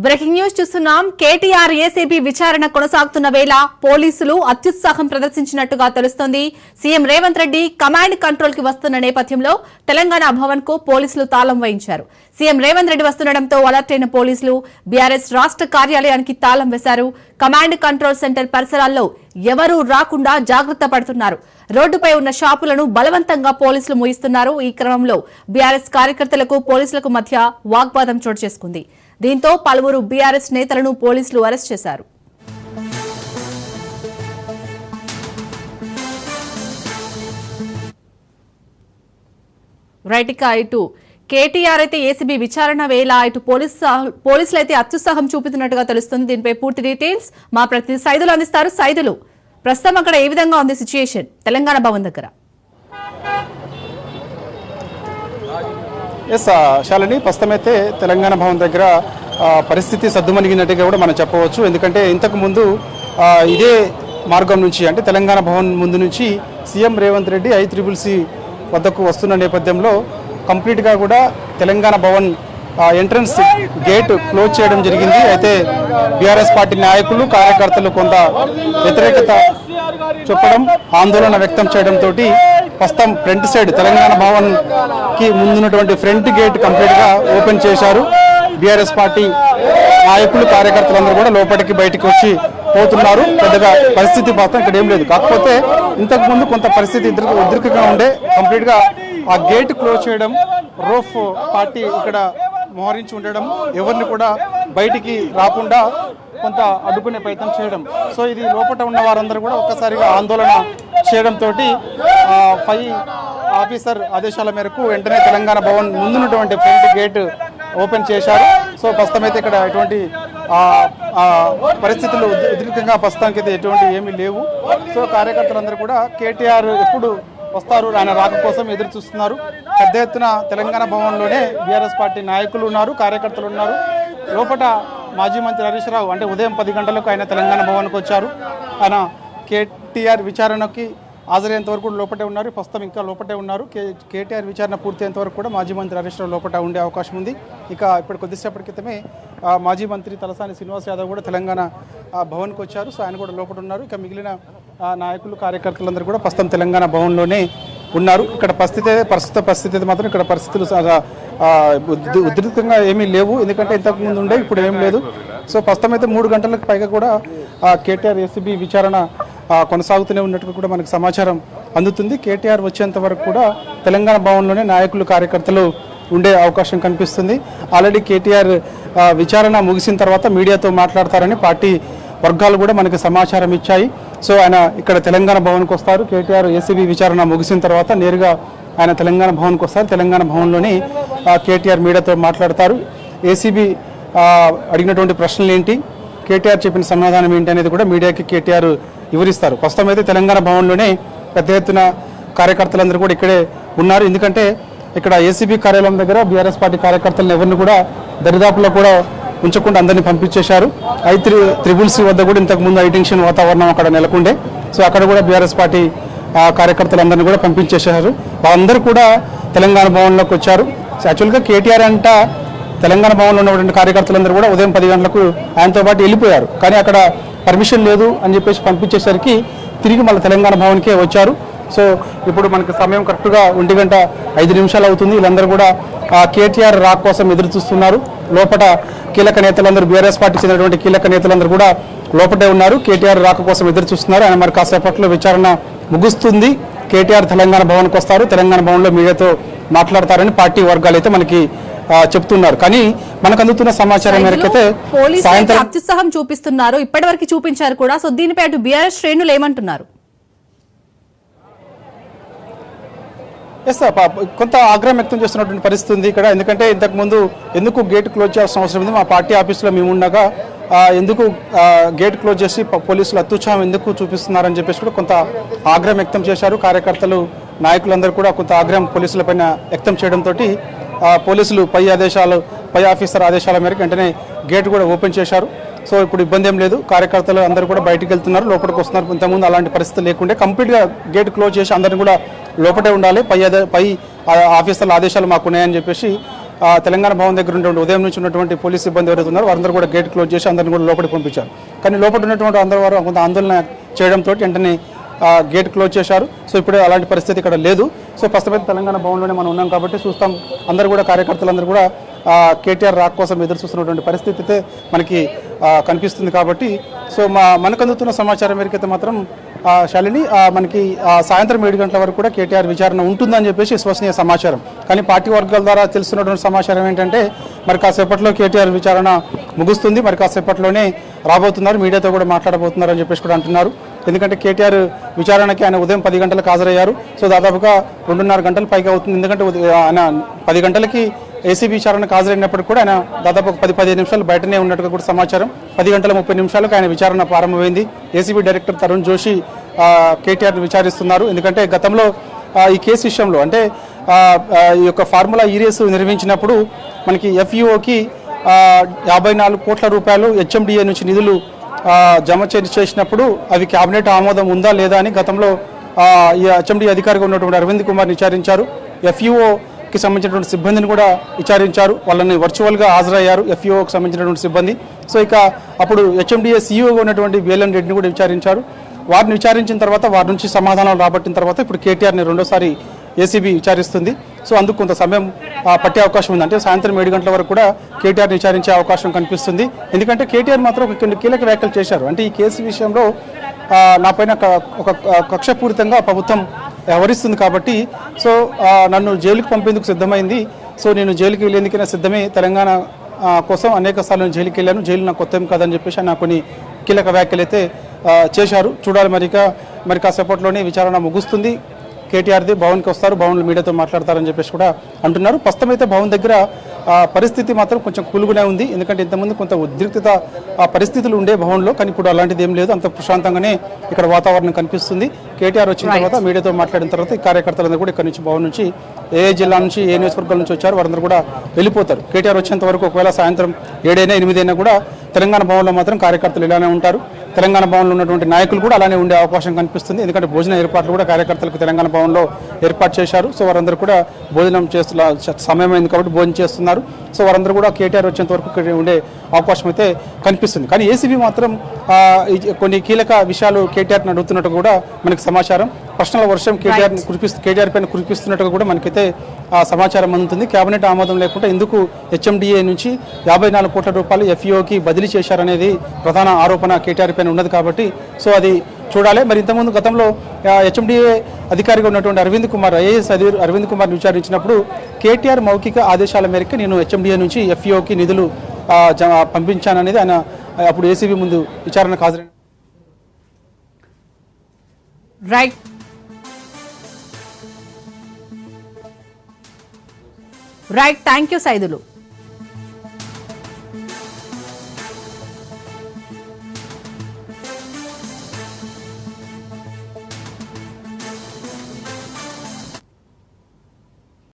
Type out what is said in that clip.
Breaking news చూస్తున్నాం. KTR ACB విచారణ కొనసాగుతున్న వేళ పోలీసులు అత్యుత్సాహం ప్రదర్శించినట్టుగా తెలుస్తోంది. CM Revanth Reddy command control కి వస్తున్న నేపథ్యంలో తెలంగాణ భవన్ కు పోలీసులు తాళం వేయించారు. సీఎం రేవంత్ రెడ్డి వస్తుండటంతో అలర్ట్ అయిన పోలీసులు బీఆర్ఎస్ రాష్ట్ర కార్యాలయానికి తాళం వేశారు. కమాండ్ కంట్రోల్ సెంటర్ పరిసరాల్లో ఎవరూ రాకుండా జాగ్రత్త పడుతున్నారు. రోడ్డుపై ఉన్న షాపులను బలవంతంగా పోలీసులు మూయిస్తున్నారు. ఈ క్రమంలో బీఆర్ఎస్ కార్యకర్తలకు పోలీసులకు మధ్య వాగ్వాదం చోటు చేసుకుంది. దీంతో పలువురు బీఆర్ఎస్ నేతలను పోలీసులు అరెస్ట్ చేశారు. రైట్గా ఇటు కేటీఆర్ అయితే ఏసీబీ విచారణ వేళ ఇటు పోలీసులు అయితే అత్యుత్సాహం చూపుతున్నట్టుగా తెలుస్తుంది. దీనిపై పూర్తి డీటెయిల్స్ మా ప్రతినిధి సైదులు అందిస్తారు. సైదులు, ప్రస్తుతం అక్కడ ఏ విధంగా ఉంది సిచ్యుయేషన్ తెలంగాణ భవన్ దగ్గర? ఎస్ శాలిని, ప్రస్తుతమైతే తెలంగాణ భవన్ దగ్గర పరిస్థితి సద్దుమణిగినట్టుగా కూడా మనం చెప్పవచ్చు. ఎందుకంటే ఇంతకు ముందు ఇదే మార్గం నుంచి, అంటే తెలంగాణ భవన్ ముందు నుంచి సీఎం రేవంత్ రెడ్డి ICCC వద్దకు వస్తున్న నేపథ్యంలో కంప్లీట్గా కూడా Telangana Bhavan entrance gate close చేయడం జరిగింది. అయితే బీఆర్ఎస్ పార్టీ నాయకులు కార్యకర్తలు కొంత వ్యతిరేకత చెప్పడం, ఆందోళన వ్యక్తం చేయడంతో ప్రస్తుతం ఫ్రంట్ సైడ్ తెలంగాణ భవన్ కి ముందున్నటువంటి ఫ్రంట్ గేట్ కంప్లీట్ గా ఓపెన్ చేశారు. బీఆర్ఎస్ పార్టీ నాయకులు కార్యకర్తలందరూ కూడా లోపలికి బయటికి వచ్చి పోతున్నారు. పెద్దగా పరిస్థితి మాత్రం ఇక్కడ ఏం లేదు. కాకపోతే ఇంతకు ముందు కొంత పరిస్థితి ఉద్రిక్తంగా ఉండే, కంప్లీట్ గా ఆ గేట్ క్లోజ్ చేయడం, రోఫ్ పార్టీ ఇక్కడ మోహరించి ఉండడం, ఎవరిని కూడా బయటికి రాకుండా కొంత అడ్డుకునే ప్రయత్నం చేయడం. సో ఇది లోపల ఉన్న వారందరూ కూడా ఒక్కసారిగా ఆందోళన చేయడంతో పై ఆఫీసర్ ఆదేశాల మేరకు వెంటనే తెలంగాణ భవన్ ముందున్నటువంటి ఫ్రంట్ గేట్ ఓపెన్ చేశారు. సో ప్రస్తుతం అయితే ఇక్కడ ఎటువంటి పరిస్థితులు ఉద్రిక్తంగా ప్రస్తుతానికి అయితే ఎటువంటి ఏమీ లేవు. సో కార్యకర్తలందరూ కూడా కేటీఆర్ ఎప్పుడు వస్తారు, ఆయన రాక కోసం ఎదురు చూస్తున్నారు. పెద్ద ఎత్తున తెలంగాణ భవన్లోనే బీఆర్ఎస్ పార్టీ నాయకులు ఉన్నారు, కార్యకర్తలు ఉన్నారు. లోపల మాజీ మంత్రి హరీష్ రావు అంటే ఉదయం 10 గంటలకు ఆయన తెలంగాణ భవన్కు వచ్చారు. ఆయన కేటీఆర్ విచారణకి హాజరయ్యేంత వరకు లోపటే ఉన్నారు. ప్రస్తుతం ఇంకా లోపటే ఉన్నారు. కేటీఆర్ విచారణ పూర్తయ్యేంత వరకు కూడా మాజీ మంత్రి హరీష్ రావు లోపల ఉండే అవకాశం ఉంది. ఇక ఇప్పుడు కొద్దిసేపటి క్రితమే మాజీ మంత్రి తలసాని శ్రీనివాస్ యాదవ్ కూడా తెలంగాణ భవన్కి వచ్చారు. సో ఆయన కూడా లోపల ఉన్నారు. ఇక మిగిలిన నాయకులు కార్యకర్తలందరూ కూడా ప్రస్తుతం తెలంగాణ భవన్లోనే ఉన్నారు. ఇక్కడ ప్రస్తుత పరిస్థితి మాత్రం ఇక్కడ పరిస్థితులు ఉధృతంగా ఏమీ లేవు. ఎందుకంటే ఇంతకుముందు ఉండే, ఇప్పుడు ఏం లేదు. సో ప్రస్తుతం అయితే 3 గంటలకు పైగా కూడా కేటీఆర్ ఏసీబీ విచారణ కొనసాగుతూనే ఉన్నట్టుగా కూడా మనకు సమాచారం అందుతుంది. కేటీఆర్ వచ్చేంత వరకు కూడా తెలంగాణ భవన్లోనే నాయకులు కార్యకర్తలు ఉండే అవకాశం కనిపిస్తుంది. ఆల్రెడీ కేటీఆర్ విచారణ ముగిసిన తర్వాత మీడియాతో మాట్లాడతారని పార్టీ వర్గాలు కూడా మనకు సమాచారం ఇచ్చాయి. సో ఆయన ఇక్కడ తెలంగాణ భవన్కి వస్తారు. కేటీఆర్ ఏసీబీ విచారణ ముగిసిన తర్వాత నేరుగా ఆయన తెలంగాణ భవన్కి వస్తారు. తెలంగాణ భవన్లోని కేటీఆర్ మీడియాతో మాట్లాడతారు. ఏసీబీ అడిగినటువంటి ప్రశ్నలు ఏంటి, కేటీఆర్ చెప్పిన సమాధానం ఏంటి అనేది కూడా మీడియాకి కేటీఆర్ వివరిస్తారు. ప్రస్తుతం అయితే తెలంగాణ భవన్లోనే పెద్ద ఎత్తున కార్యకర్తలందరూ కూడా ఇక్కడే ఉన్నారు. ఎందుకంటే ఇక్కడ ఏసీబీ కార్యాలయం దగ్గర బీఆర్ఎస్ పార్టీ కార్యకర్తలను ఎవరిని కూడా దరిదాపులో కూడా ఉంచకుండా అందరినీ పంపించేశారు. ICCC వద్ద కూడా ఇంతకుముందు హైటెన్షన్ వాతావరణం అక్కడ నెలకొండే. సో అక్కడ కూడా బీఆర్ఎస్ పార్టీ కార్యకర్తలందరినీ కూడా పంపించేశారు. వాళ్ళందరూ కూడా తెలంగాణ భవన్లోకి వచ్చారు. సో యాక్చువల్గా కేటీఆర్ అంట తెలంగాణ భవన్లో ఉన్నటువంటి కార్యకర్తలందరూ కూడా ఉదయం 10 గంటలకు ఆయనతో పాటు వెళ్ళిపోయారు. కానీ అక్కడ పర్మిషన్ లేదు అని చెప్పేసి పంపించేసరికి తిరిగి మళ్ళీ తెలంగాణ భవన్కే వచ్చారు. సో ఇప్పుడు మనకు సమయం కరెక్ట్గా 1:05 అవుతుంది. వీళ్ళందరూ కూడా కేటీఆర్ రాక్ కోసం ఎదురు చూస్తున్నారు. లోపల కీలక నేతలందరూ, బీఆర్ఎస్ పార్టీ చెందినటువంటి కీలక నేతలందరూ కూడా లోపటే ఉన్నారు. కేటీఆర్ రాక కోసం ఎదురు చూస్తున్నారు. ఆయన మరి కాసేపట్లో విచారణ ముగుస్తుంది. కేటీఆర్ తెలంగాణ భవన్కి వస్తారు. తెలంగాణ భవన్లో మీడియాతో మాట్లాడతారని పార్టీ వర్గాలు అయితే మనకి చెప్తున్నారు. కానీ మనకు అందుతున్న సమాచారం మేరకైతే సాయంత్రం అత్యుత్సాహం చూపిస్తున్నారు, ఇప్పటివరకు చూపించారు కూడా. సో దీనిపై అటు బీఆర్ఎస్ శ్రేణులు ఏమంటున్నారు? ఎస్, కొంత ఆగ్రహం వ్యక్తం చేస్తున్నటువంటి పరిస్థితి ఉంది ఇక్కడ. ఎందుకంటే ఇంతకుముందు ఎందుకు గేట్ క్లోజ్ చేయాల్సిన అవసరం ఉంది, మా పార్టీ ఆఫీసులో మేము ఉండగా ఎందుకు గేట్ క్లోజ్ చేసి పోలీసులు అత్యుత్సాహం ఎందుకు చూపిస్తున్నారని చెప్పేసి కూడా కొంత ఆగ్రహం వ్యక్తం చేశారు. కార్యకర్తలు, నాయకులందరూ కూడా కొంత ఆగ్రహం పోలీసులపైన వ్యక్తం చేయడంతో పోలీసులు పై ఆఫీసర్ ఆదేశాల మేరకు వెంటనే గేట్ కూడా ఓపెన్ చేశారు. సో ఇప్పుడు ఇబ్బంది ఏం లేదు. కార్యకర్తలు అందరూ కూడా బయటికి వెళ్తున్నారు, లోపలికి వస్తున్నారు. ఇంతకుముందు అలాంటి పరిస్థితి లేకుండే కంప్లీట్గా గేట్ క్లోజ్ చేసి అందరిని కూడా లోపటే ఉండాలి, పై ఆఫీసర్ల ఆదేశాలు మాకు ఉన్నాయని చెప్పేసి తెలంగాణ భవన్ దగ్గర ఉన్నటువంటి ఉదయం నుంచి ఉన్నటువంటి పోలీస్ సిబ్బంది ఎవరైతే ఉన్నారో వారందరూ కూడా గేట్ క్లోజ్ చేసి అందరిని కూడా లోపలికి పంపించారు. కానీ లోపల ఉన్నటువంటి అందరూ వారు కొంత ఆందోళన చేయడంతో వెంటనే గేట్ క్లోజ్ చేశారు. సో ఇప్పుడు అలాంటి పరిస్థితి ఇక్కడ లేదు. సో ప్రస్తుతం తెలంగాణ భవన్లోనే మనం ఉన్నాం కాబట్టి చూస్తాం అందరూ కూడా కార్యకర్తలందరూ కూడా కేటీఆర్ రాక్ కోసం ఎదురు చూస్తున్నటువంటి పరిస్థితి అయితే మనకి కనిపిస్తుంది. కాబట్టి సో మనకు అందుతున్న సమాచారం మేరకు అయితే మాత్రం శాలిని మనకి సాయంత్రం 7 గంటల వరకు కూడా కేటీఆర్ విచారణ ఉంటుందని చెప్పేసి విశ్వసనీయ సమాచారం. కానీ పార్టీ వర్గాల ద్వారా తెలుస్తున్నటువంటి సమాచారం ఏంటంటే మరి కాసేపట్లో కేటీఆర్ విచారణ ముగుస్తుంది, మరి కాసేపట్లోనే రాబోతున్నారు, మీడియాతో కూడా మాట్లాడబోతున్నారు అని చెప్పేసి కూడా అంటున్నారు. ఎందుకంటే కేటీఆర్ విచారణకి ఆయన ఉదయం 10 గంటలకు హాజరయ్యారు. సో దాదాపుగా 2.5 గంటల పైగా అవుతుంది. ఎందుకంటే ఆయన 10 గంటలకి ఏసీబీ విచారణకు హాజరైనప్పటికీ కూడా ఆయన దాదాపు 10-15 నిమిషాలు బయటనే ఉన్నట్టుగా కూడా సమాచారం. 10:30 ఆయన విచారణ ప్రారంభమైంది. ఏసీబీ డైరెక్టర్ తరుణ్ జోషి కేటీఆర్ని విచారిస్తున్నారు. ఎందుకంటే గతంలో ఈ కేసు విషయంలో అంటే ఈ యొక్క ఫార్ములా ఈ రేసు నిర్వహించినప్పుడు మనకి ఎఫ్ఈఓకి 54 కోట్ల రూపాయలు హెచ్ఎండిఏ నుంచి నిధులు జమ చేసినప్పుడు అవి కేబినెట్ ఆమోదం ఉందా లేదా అని గతంలో ఈ హెచ్ఎండి అధికారిగా ఉన్నటువంటి అరవింద్ కుమార్ విచారించారు. ఎఫ్ఈఓకి సంబంధించినటువంటి సిబ్బందిని కూడా విచారించారు. వాళ్ళని వర్చువల్గా హాజరయ్యారు ఎఫ్ఈఓకి సంబంధించినటువంటి సిబ్బంది. సో ఇక అప్పుడు హెచ్ఎండిఏ సీఈఓగా ఉన్నటువంటి బిఎల్ఎన్ రెడ్డిని కూడా విచారించారు. వారిని విచారించిన తర్వాత వారి నుంచి సమాధానాలు రాబట్టిన తర్వాత ఇప్పుడు కేటీఆర్ని రెండోసారి ఏసీబీ విచారిస్తుంది. సో అందుకు కొంత సమయం పట్టే అవకాశం ఉంది. అంటే సాయంత్రం 7 గంటల వరకు కూడా కేటీఆర్ని విచారించే అవకాశం కనిపిస్తుంది. ఎందుకంటే కేటీఆర్ మాత్రం కొన్ని కీలక వ్యాఖ్యలు చేశారు. అంటే ఈ కేసు విషయంలో నా పైన ఒక కక్షపూరితంగా ప్రభుత్వం వ్యవహరిస్తుంది కాబట్టి సో నన్ను జైలుకు పంపేందుకు సిద్ధమైంది. సో నేను జైలుకి వెళ్ళేందుకైనా సిద్ధమే. తెలంగాణ కోసం అనేక సార్లు జైలుకి వెళ్ళాను. జైలు నాకు కొత్త ఏం కాదని చెప్పేసి ఆయన కొన్ని కీలక వ్యాఖ్యలు అయితే చేశారు. చూడాలి మరి కాసేపట్లోనే విచారణ ముగుస్తుంది. కేటీఆర్ది భవన్కి వస్తారు, భవన్లో మీడియాతో మాట్లాడతారని చెప్పేసి కూడా అంటున్నారు. ప్రస్తుతం అయితే భవన్ దగ్గర పరిస్థితి మాత్రం కొంచెం కూలుగానే ఉంది. ఎందుకంటే ఇంతకుముందు కొంత ఉద్రిక్తత పరిస్థితులు ఉండే భవన్లో, కానీ ఇప్పుడు అలాంటిది ఏం లేదు. అంత ప్రశాంతంగానే ఇక్కడ వాతావరణం కనిపిస్తుంది. కేటీఆర్ వచ్చిన తర్వాత మీడియాతో మాట్లాడిన తర్వాత ఈ కార్యకర్తలందరూ కూడా ఇక్కడ నుంచి భవన్ నుంచి ఏ జిల్లా నుంచి ఏ నియోజకవర్గాల నుంచి వచ్చారు వారందరూ కూడా వెళ్ళిపోతారు. కేటీఆర్ వచ్చేంత వరకు ఒకవేళ సాయంత్రం 7 8 కూడా తెలంగాణ భవన్లో మాత్రం కార్యకర్తలు ఇలానే ఉంటారు. తెలంగాణ భవన్లో ఉన్నటువంటి నాయకులు కూడా అలానే ఉండే అవకాశం కనిపిస్తుంది. ఎందుకంటే భోజన ఏర్పాట్లు కూడా కార్యకర్తలకు తెలంగాణ భవన్లో ఏర్పాటు చేశారు. సో వారందరూ కూడా భోజనం చేస్తున్న సమయం అయింది కాబట్టి భోజనం చేస్తున్నారు. సో వారందరూ కూడా కేటీఆర్ వచ్చేంత వరకు ఉండే అవకాశం అయితే కనిపిస్తుంది. కానీ ఏసీబీ మాత్రం కొన్ని కీలక విషయాలు కేటీఆర్ని అడుగుతున్నట్టు కూడా మనకి సమాచారం. ప్రశ్నల వర్షం కేటీఆర్ పైన కురిపిస్తున్నట్టుగా కూడా మనకైతే సమాచారం అందుతుంది. కేబినెట్ ఆమోదం లేకుండా ఎందుకు హెచ్ఎండిఏ నుంచి 54 కోట్ల రూపాయలు ఎఫ్ఈఓకి బదిలీ చేశారనేది ప్రధాన ఆరోపణ కేటీఆర్ పైన ఉన్నది కాబట్టి సో అది చూడాలి. మరి ఇంతకుముందు గతంలో హెచ్ఎండిఏ అధికారిగా ఉన్నటువంటి ఐఏఎస్ అరవింద్ కుమార్ని విచారించినప్పుడు కేటీఆర్ మౌఖిక ఆదేశాల మేరకు నేను హెచ్ఎండిఏ నుంచి ఎఫ్ఈఓకి నిధులు పంపించాననేది ఆయన అప్పుడు ఏసీబీ ముందు విచారణకు హాజరైన రైట్. Thank you Saidulu.